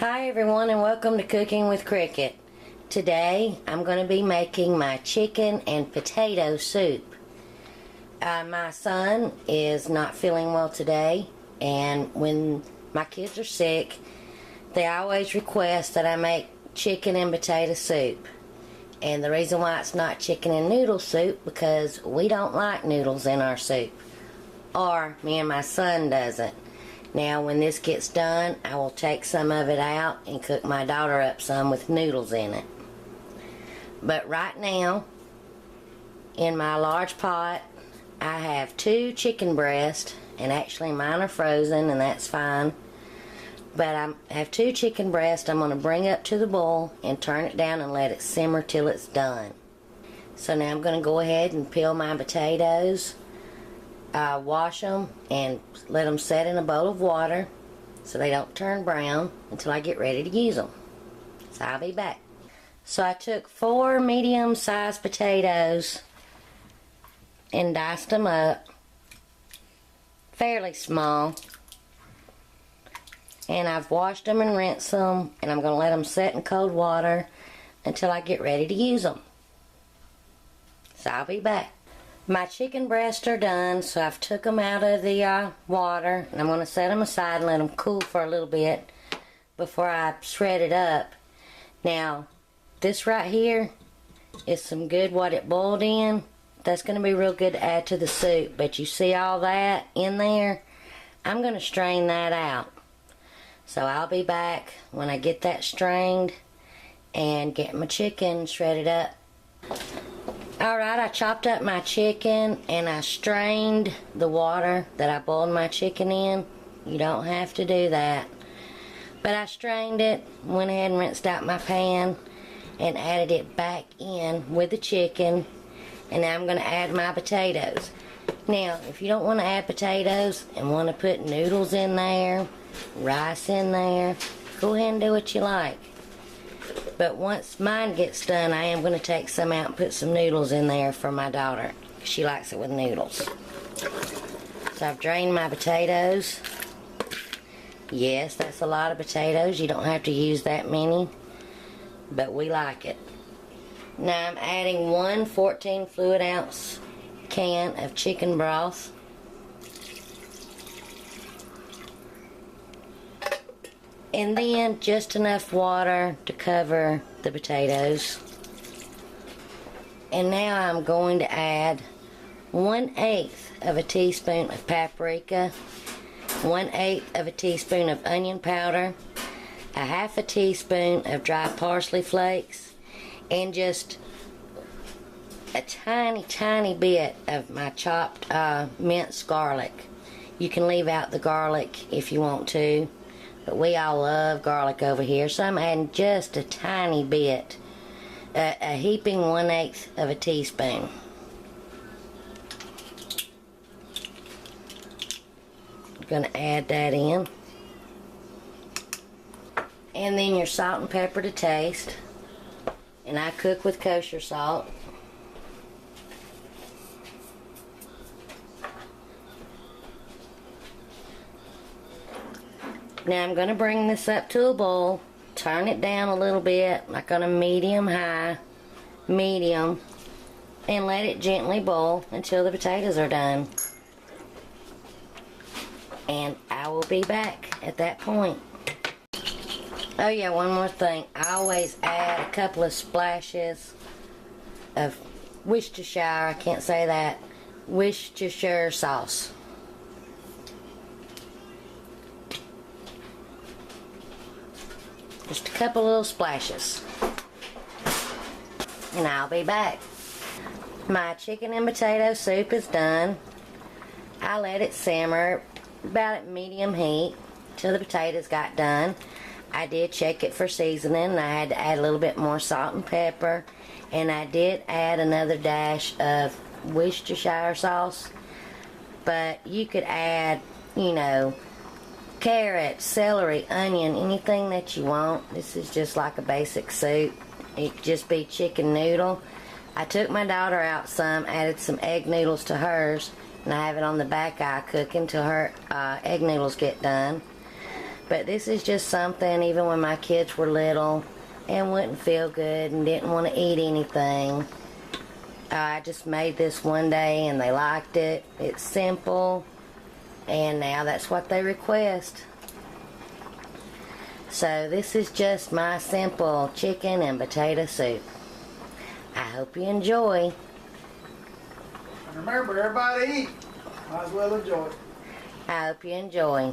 Hi everyone, and welcome to Cooking with Cricket. Today I'm going to be making my chicken and potato soup. My son is not feeling well today, and when my kids are sick they always request that I make chicken and potato soup. And the reason why it's not chicken and noodle soup, because we don't like noodles in our soup, or me and my son doesn't. Now when this gets done, I will take some of it out and cook my daughter up some with noodles in it. But right now, in my large pot, I have 2 chicken breasts, and actually mine are frozen and that's fine. But I have 2 chicken breasts I'm going to bring up to the boil and turn it down and let it simmer till it's done. So now I'm going to go ahead and peel my potatoes. Wash them and let them set in a bowl of water so they don't turn brown until I get ready to use them. So I'll be back. So I took 4 medium-sized potatoes and diced them up fairly small, and I've washed them and rinsed them, and I'm going to let them set in cold water until I get ready to use them. So I'll be back. My chicken breasts are done, so I've took them out of the water, and I'm going to set them aside and let them cool for a little bit before I shred it up. Now, this right here is some good what it boiled in. That's going to be real good to add to the soup, but you see all that in there? I'm going to strain that out. So I'll be back when I get that strained and get my chicken shredded up. Alright, I chopped up my chicken and I strained the water that I boiled my chicken in. You don't have to do that. But I strained it, went ahead and rinsed out my pan and added it back in with the chicken. And now I'm going to add my potatoes. Now, if you don't want to add potatoes and want to put noodles in there, rice in there, go ahead and do what you like. But once mine gets done, I am going to take some out and put some noodles in there for my daughter. She likes it with noodles. So I've drained my potatoes. Yes, that's a lot of potatoes. You don't have to use that many, but we like it. Now I'm adding 1 14 fluid ounce can of chicken broth. And then just enough water to cover the potatoes. And now I'm going to add 1/8 of a teaspoon of paprika, 1/8 of a teaspoon of onion powder, a 1/2 teaspoon of dry parsley flakes, and just a tiny bit of my chopped minced garlic. You can leave out the garlic if you want to, but we all love garlic over here, so I'm adding just a tiny bit, a heaping 1/8 of a teaspoon. I'm going to add that in. And then your salt and pepper to taste. And I cook with kosher salt. Now I'm going to bring this up to a boil, turn it down a little bit, like on a medium-high, medium, and let it gently boil until the potatoes are done. And I will be back at that point. Oh yeah, one more thing. I always add a couple of splashes of Worcestershire, I can't say that, Worcestershire sauce. Just a couple little splashes. And I'll be back. My chicken and potato soup is done. I let it simmer about at medium heat till the potatoes got done. I did check it for seasoning, and I had to add a little bit more salt and pepper. And I did add another dash of Worcestershire sauce. But you could add, you know, carrot, celery, onion, anything that you want. This is just like a basic soup. It could just be chicken noodle. I took my daughter out some, added some egg noodles to hers, and I have it on the back eye cooking till her egg noodles get done. But this is just something, even when my kids were little and wouldn't feel good and didn't want to eat anything, I just made this one day and they liked it. It's simple, and now that's what they request. So this is just my simple chicken and potato soup. I hope you enjoy. And remember, everybody eat. Might as well enjoy it. I hope you enjoy.